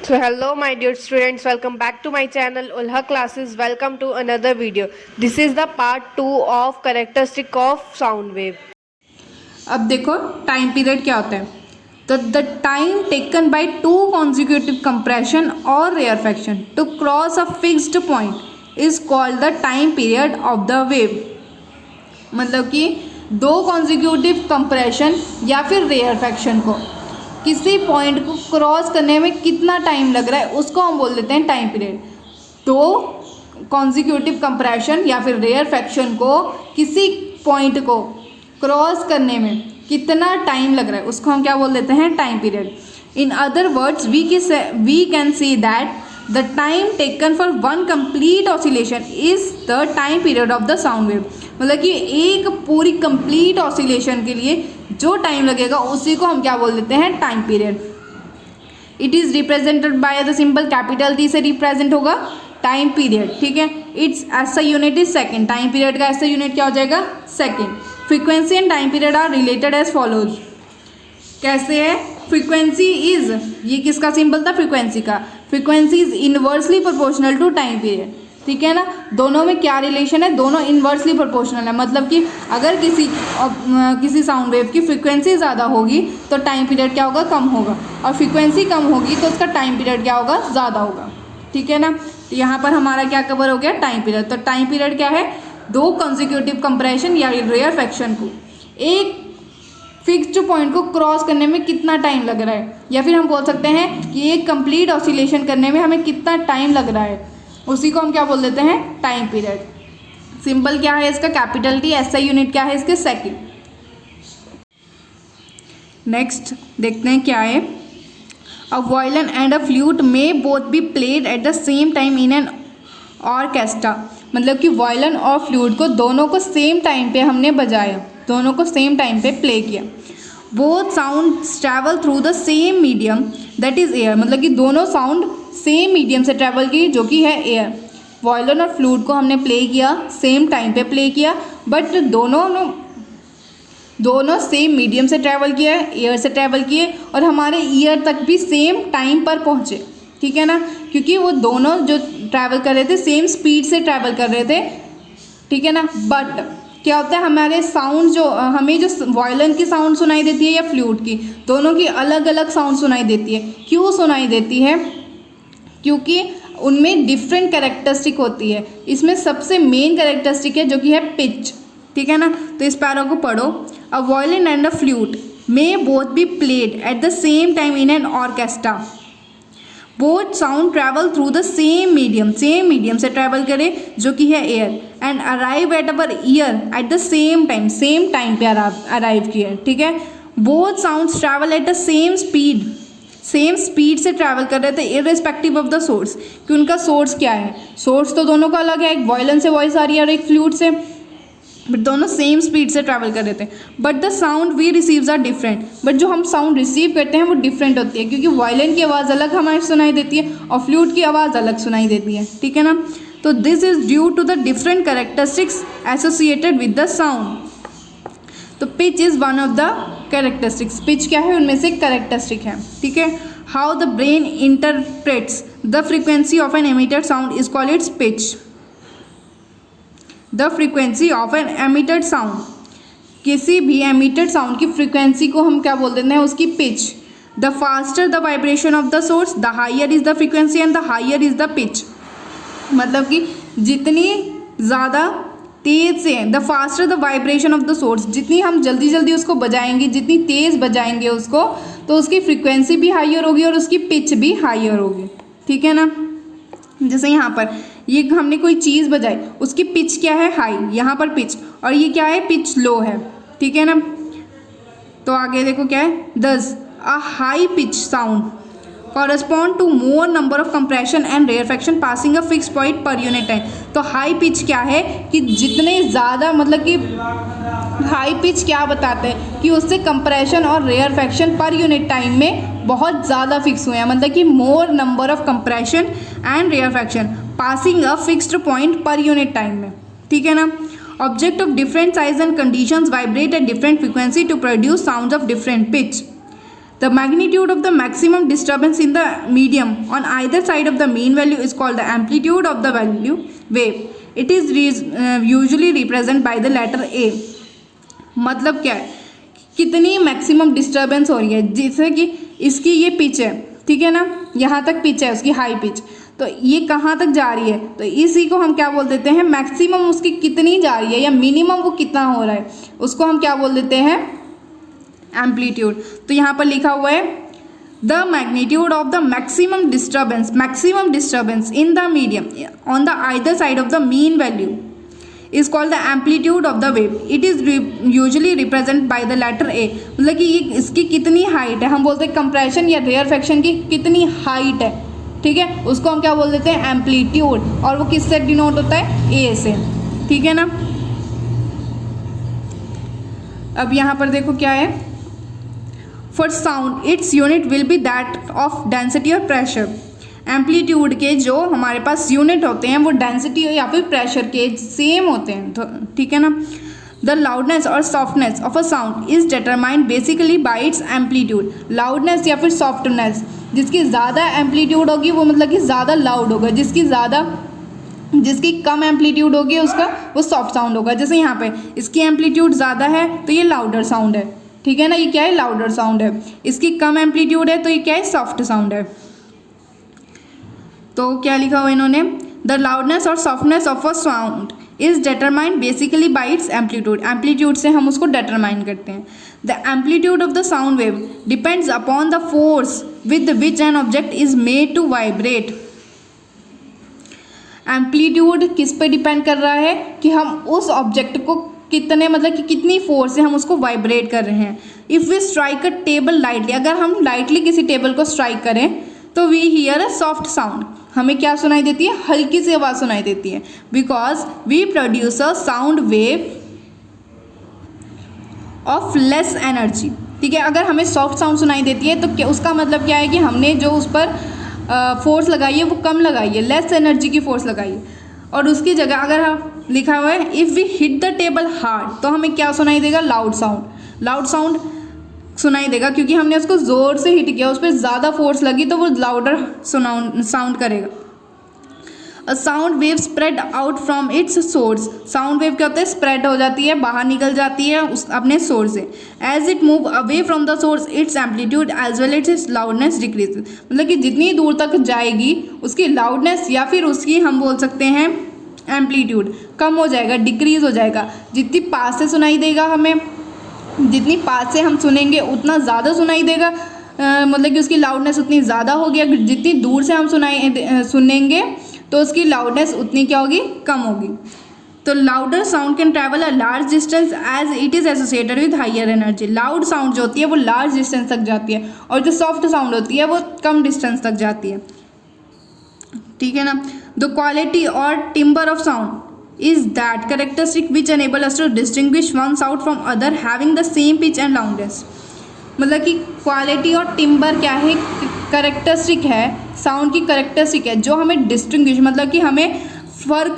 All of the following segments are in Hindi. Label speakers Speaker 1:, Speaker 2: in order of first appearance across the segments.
Speaker 1: So hello my dear students, welcome back to my channel Ulha Classes. Welcome to another video. This is the part 2 of characteristic of sound wave.
Speaker 2: अब देखो टाइम पीरियड क्या होता है। तो the time taken by two consecutive compression और rarefaction to cross a fixed point is called the time period of the wave. मतलब कि दो कॉन्जिक्यूटिव कंप्रेशन या फिर रेयरफेक्शन को किसी पॉइंट को क्रॉस करने में कितना टाइम लग रहा है उसको हम बोल देते हैं टाइम पीरियड। दो कॉन्जिक्यूटिव कंप्रेशन या फिर रेयरफेक्शन को किसी पॉइंट को क्रॉस करने में कितना टाइम लग रहा है उसको हम क्या बोल देते हैं time period. In other words we can see that the time taken for one complete oscillation is the time period of the sound wave. मतलब कि एक पूरी कंप्लीट ऑसिलेशन के लिए जो टाइम लगेगा उसी को हम क्या बोल देते हैं time period. It is represented by the symbol capital T से रिप्रेजेंट होगा टाइम पीरियड। ठीक है, its SI unit is second. Time period का एसआई यूनिट क्या हो जाएगा second. Frequency and time period are related as follows. कैसे है? फ्रीक्वेंसी इज, ये किसका सिंबल था? फ्रीक्वेंसी का। Frequency is inversely proportional to time period. ठीक है ना, दोनों में क्या रिलेशन है? दोनों इनवर्सली प्रोपोर्शनल है। मतलब कि अगर किसी साउंड वेव की फ्रीक्वेंसी ज़्यादा होगी तो टाइम पीरियड क्या होगा? कम होगा, और फ्रीक्वेंसी कम होगी तो उसका टाइम पीरियड क्या होगा? ज़्यादा होगा। ठीक है ना, तो यहाँ पर हमारा क्या कवर हो गया? Time period. तो टाइम पीरियड क्या है? दो कंसेक्यूटिव कंप्रेशन या रेयरफेक्शन को एक फिक्स्ड पॉइंट को क्रॉस करने में कितना टाइम लग रहा है, या फिर हम बोल सकते हैं कि एक कंप्लीट ऑसिलेशन करने में हमें कितना टाइम लग रहा है, उसी को हम क्या बोल देते हैं टाइम पीरियड। सिंबल क्या है इसका? Capital T. एसआई यूनिट क्या है इसके? सेकंड। नेक्स्ट देखते हैं क्या है। A violin and a flute may both be played at the same time in an orchestra. मतलब कि वायलिन और फ्लूट को दोनों को सेम टाइम पे हमने बजाया, दोनों को सेम टाइम पे प्ले किया। Both sound travel through the same medium that is air. मतलब कि दोनों साउंड सेम मीडियम से ट्रैवल की जो कि है एयर। वायलिन और फ्लूट को हमने प्ले किया, सेम टाइम पे प्ले किया, बट दोनों सेम मीडियम से ट्रैवल किया, एयर से ट्रैवल किए, और हमारे ईयर तक भी सेम टाइम पर पहुँचे। ठीक है ना, क्योंकि वो दोनों जो ट्रैवल कर रहे थे सेम स्पीड से ट्रैवल कर रहे थे। ठीक है ना, बट क्या होता है हमारे साउंड जो हमें जो वायलिन की साउंड सुनाई देती है या फ्लूट की, दोनों की अलग अलग साउंड सुनाई देती है। क्यों सुनाई देती है? क्योंकि उनमें डिफरेंट कैरेक्टरिस्टिक होती है। इसमें सबसे मेन कैरेक्टरिस्टिक है जो कि है पिच। ठीक है ना, तो इस पैरा को पढ़ो। A violin and a flute may both be played at the same time in an orchestra. Both sound travel through the same medium से ट्रैवल करे जो कि है air, and arrive at our ear at the same time पे अराइव किए। ठीक है, both sounds travel at the same speed से ट्रैवल कर रहे थे इररिस्पेक्टिव ऑफ द सोर्स। कि उनका सोर्स क्या है? सोर्स तो दोनों का अलग है, एक वायलिन से वॉइस आ रही है और एक फ्लूट से, बट दोनों सेम स्पीड से ट्रैवल कर रहे थे। But the sound we receives are different. But जो हम साउंड रिसीव करते हैं वो डिफरेंट होती है, क्योंकि वायलिन की आवाज़ अलग हमें सुनाई देती है और फ्लूट की आवाज़ अलग सुनाई देती है। ठीक है ना, तो this is due to the different characteristics associated with the sound. तो pitch is one of the characteristics. Pitch क्या है? उनमें से एक कैरेक्टरिस्टिक है। ठीक है, how the brain interprets the frequency of an emitted sound is called its pitch. The frequency of an emitted sound, किसी भी एमिटेड साउंड की फ्रीक्वेंसी को हम क्या बोल देते हैं? उसकी pitch. The faster the vibration of the source the higher is the frequency and the higher is the pitch. मतलब कि जितनी ज़्यादा तेज़ से, the faster the vibration of the source, जितनी हम जल्दी उसको बजाएंगे, जितनी तेज़ बजाएंगे उसको, तो उसकी फ्रीक्वेंसी भी हाइयर होगी और उसकी पिच भी हाइयर होगी। ठीक है ना, जैसे यहाँ पर ये हमने कोई चीज़ बजाई, उसकी पिच क्या है? हाई। यहाँ पर पिच, और ये क्या है? पिच लो है। ठीक है ना, तो आगे देखो क्या है? Thus a high pitch sound correspond to more number of compression and rarefaction passing a fix point per unit time. तो हाई पिच क्या है? कि जितने ज़्यादा, मतलब कि हाई पिच क्या बताते हैं कि उससे कंप्रेशन और रेयरफेक्शन पर यूनिट टाइम में बहुत ज़्यादा फिक्स हुए हैं। मतलब कि more number of compression and rarefaction passing a fixed point per unit time में। ठीक है ना, object of different size and conditions vibrate at different frequency to produce sounds of different pitch. The magnitude of the maximum disturbance in the medium on either side of the mean value is called the amplitude of the value wave. It is usually represented by the letter A. मतलब क्या है, कितनी मैक्सिमम डिस्टर्बेंस हो रही है, जैसे कि इसकी ये पिच है, ठीक है ना, यहाँ तक पिच है उसकी हाई पिच, तो ये कहाँ तक जा रही है, तो इसी को हम क्या बोल देते हैं, मैक्सिमम उसकी कितनी जा रही है या मिनिमम वो कितना हो रहा है, उसको हम क्या बोल देते हैं, एम्पलीट्यूड. तो यहाँ पर लिखा हुआ है the magnitude of the maximum disturbance in the medium on the either side of the mean value is called the amplitude of the wave. It is usually represent by the letter A. मतलब कि ये इसकी कितनी हाइट है, हम बोलते हैं कंप्रेशन या रेयरफेक्शन की कितनी हाइट है, ठीक है, उसको हम क्या बोल देते हैं, एम्पलीट्यूड. और वो किससे डिनोट होता है, ए से, ठीक है ना. अब यहाँ पर देखो क्या है, for sound its unit will be that of density और प्रेशर. एम्पलीट्यूड के जो हमारे पास यूनिट होते हैं वो डेंसिटी या फिर प्रेशर के सेम होते हैं, तो ठीक है ना. द लाउडनेस और softness of a sound is determined basically bye it's amplitude. Loudness या फिर सॉफ्टनेस, जिसकी ज़्यादा एम्पलीट्यूड होगी वो मतलब कि ज़्यादा लाउड होगा, जिसकी कम एम्पलीट्यूड होगी उसका वो सॉफ्ट साउंड होगा. जैसे यहाँ पे इसकी एम्पलीट्यूड ज़्यादा है तो ये लाउडर साउंड है, ठीक है ना, ये क्या है, लाउडर साउंड है. इसकी कम एम्पलीट्यूड है तो ये क्या है, सॉफ्ट साउंड है. तो क्या लिखा हुआ इन्होंने, द लाउडनेस और softness of a sound is determined basically by its amplitude. Amplitude से हम उसको डिटरमाइन करते हैं. The amplitude of the sound wave depends upon the force with which an object is made to vibrate. Amplitude किस पे डिपेंड कर रहा है कि हम उस ऑब्जेक्ट को कितने, मतलब कि कितनी फोर्स से हम उसको वाइब्रेट कर रहे हैं. If we strike a table lightly, अगर हम लाइटली किसी टेबल को स्ट्राइक करें तो we hear a soft sound. हमें क्या सुनाई देती है, हल्की सी आवाज़ सुनाई देती है, because we produce a sound wave of less energy. ठीक है, अगर हमें सॉफ्ट साउंड सुनाई देती है तो क्या उसका मतलब क्या है कि हमने जो उस पर फोर्स लगाई है वो कम लगाई है, लेस एनर्जी की फोर्स लगाई है. और उसकी जगह अगर लिखा हुआ है if we hit the table hard, तो हमें क्या सुनाई देगा, लाउड साउंड सुनाई देगा, क्योंकि हमने उसको ज़ोर से हिट किया, उस पर ज़्यादा फोर्स लगी तो वो लाउडर साउंड करेगा. अ sound wave spread out from its source. Sound wave क्या होता है, स्प्रेड हो जाती है, बाहर निकल जाती है उस अपने सोर्स से. As it move away from the source its amplitude as well its loudness decrease. मतलब कि जितनी दूर तक जाएगी उसकी लाउडनेस या फिर उसकी हम बोल सकते हैं एम्पलीट्यूड कम हो जाएगा, डिक्रीज हो जाएगा. जितनी पास से सुनाई देगा हमें, जितनी पास से हम सुनेंगे उतना ज़्यादा सुनाई देगा, मतलब कि उसकी लाउडनेस उतनी ज़्यादा होगी. अगर जितनी दूर से हम सुनेंगे तो उसकी लाउडनेस उतनी क्या होगी, कम होगी. तो louder sound can travel a large distance as it is associated with higher energy. Loud sound जो होती है वो लार्ज डिस्टेंस तक जाती है और जो सॉफ्ट साउंड होती है वो कम डिस्टेंस तक जाती है. ठीक है ना. द क्वालिटी और timber of sound is that characteristic which enable us to distinguish one sound from other having the same pitch and loudness. मतलब कि क्वालिटी और टिम्बर क्या है, करेक्टरिस्टिक है, साउंड की करेक्टरिस्टिक है जो हमें डिस्टिंग्विश, मतलब कि हमें फ़र्क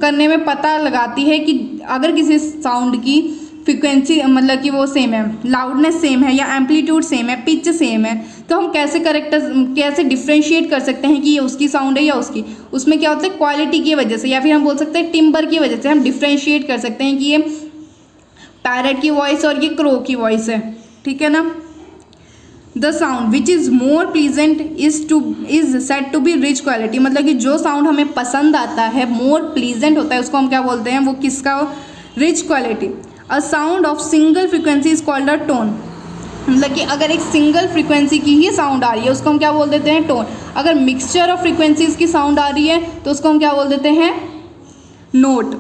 Speaker 2: करने में पता लगाती है कि अगर किसी साउंड की फ्रिक्वेंसी मतलब कि वो सेम है, लाउडनेस सेम है या एम्पलीट्यूड सेम है, पिच सेम है, तो हम कैसे डिफ्रेंशिएट कर सकते हैं कि ये उसकी साउंड है या उसकी. उसमें क्या होता है, क्वालिटी की वजह से या फिर हम बोल सकते हैं टिम्बर की वजह से हम डिफ्रेंशिएट कर सकते हैं कि ये पैरट की वॉइस और ये क्रो की वॉइस है. ठीक है ना. The sound which is more pleasant is said to be rich quality. मतलब कि जो साउंड हमें पसंद आता है, मोर प्लीजेंट होता है, उसको हम क्या बोलते हैं, वो किसका, rich quality. A sound of single frequency is called a tone. मतलब कि अगर एक सिंगल फ्रिक्वेंसी की ही साउंड आ रही है उसको हम क्या बोल देते हैं, टोन. अगर मिक्सचर ऑफ फ्रिक्वेंसीज की साउंड आ रही है तो उसको हम क्या बोल देते हैं, note.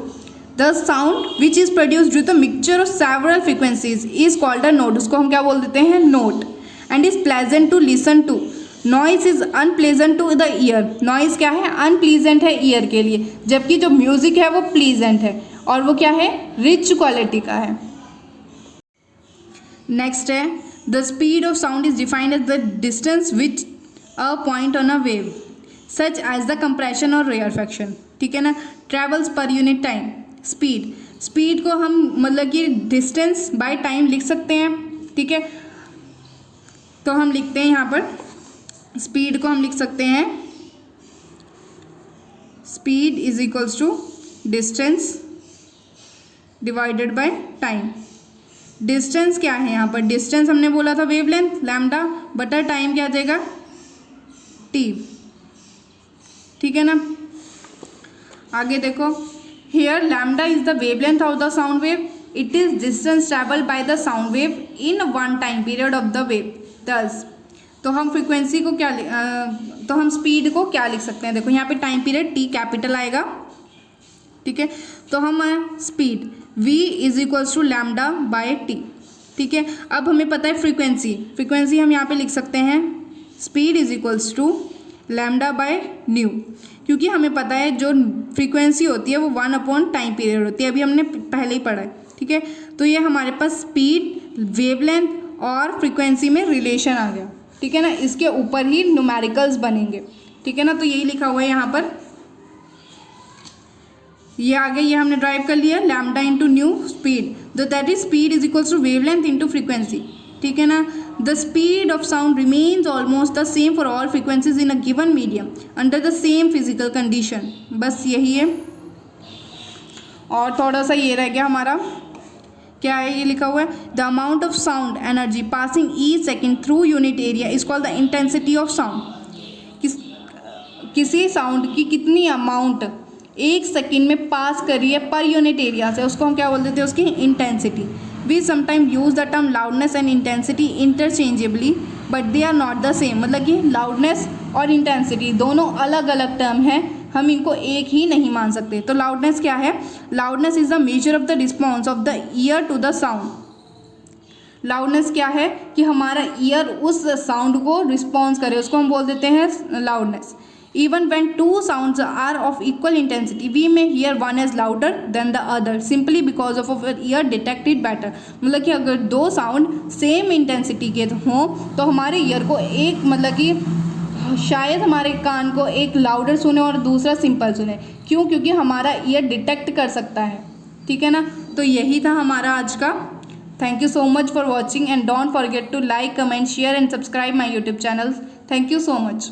Speaker 2: The sound which is produced due the mixture of several frequencies is called a note. उसको हम क्या बोल देते हैं, note. And is pleasant to listen to. Noise is unpleasant to the ear. Noise क्या है, अनप्लीजेंट है ईयर के लिए, जबकि जो म्यूजिक है वो प्लीजेंट है और वो क्या है, रिच क्वालिटी का है. नेक्स्ट है, the speed of sound is defined as the distance which a point on a wave such as the compression और रेयरफेक्शन. ठीक है ना. ट्रेवल्स पर यूनिट टाइम. स्पीड को हम मतलब कि डिस्टेंस बाय टाइम लिख सकते हैं. ठीक है. तो हम लिखते हैं यहाँ पर स्पीड को हम लिख सकते हैं speed is equals to distance divided by time. Distance क्या है यहाँ पर, डिस्टेंस हमने बोला था वेवलेंथ लैम्डा बटा टाइम क्या आ जाएगा टी, ठीक है ना। आगे देखो, here lambda is the wavelength of the sound wave, it is distance travel by the sound wave in one time period of the wave. दस तो हम फ्रीक्वेंसी को क्या तो हम स्पीड को क्या लिख सकते हैं, देखो यहाँ पे टाइम पीरियड टी कैपिटल आएगा, ठीक है। तो हम speed v is equals to lambda by T, ठीक है। अब हमें पता है फ्रीक्वेंसी हम यहाँ पे लिख सकते हैं speed is equals to lambda by nu, क्योंकि हमें पता है जो फ्रीक्वेंसी होती है वो 1 अपॉन टाइम पीरियड होती है, अभी हमने पहले ही पढ़ा है, ठीक है। तो ये हमारे पास स्पीड वेवलेंथ और फ्रीक्वेंसी में रिलेशन आ गया, ठीक है ना। इसके ऊपर ही न्यूमेरिकल्स बनेंगे, ठीक है ना। तो यही लिखा हुआ है यहाँ पर, ये आगे ये हमने ड्राइव कर लिया लैम्डा इंटू न्यू स्पीड, तो that is speed is equals to wavelength into frequency, ठीक है ना। The speed of sound remains almost the same for all frequencies in a given medium under the same physical condition, बस यही है। और थोड़ा सा ये रह गया हमारा, क्या है ये लिखा हुआ है, the amount of sound energy passing each second through unit area is called the intensity of sound. किसी साउंड की कितनी अमाउंट एक सेकेंड में पास करी है पर यूनिट एरिया से, उसको हम क्या बोल देते हैं, उसकी intensity. We sometime use the term loudness and intensity interchangeably but they are not the same, मतलब कि लाउडनेस और इंटेंसिटी दोनों अलग अलग टर्म हैं, हम इनको एक ही नहीं मान सकते। तो लाउडनेस क्या है, loudness is the measure of the response of the ear to the sound. Loudness क्या है कि हमारा ईयर उस साउंड को रिस्पॉन्स करे, उसको हम बोल देते हैं loudness. Even when two sounds are of equal intensity, we may hear one as louder than the other simply because of our ear detect it better। मतलब कि अगर दो साउंड सेम इंटेंसिटी के हों तो हमारे ईयर को एक, मतलब कि शायद हमारे कान को एक लाउडर सुने और दूसरा सिंपल सुने, क्यों, क्योंकि हमारा ईयर डिटेक्ट कर सकता है, ठीक है ना। तो यही था हमारा आज का। Thank you so much for watching and don't forget to like comment share and subscribe my YouTube channel. Thank you so much.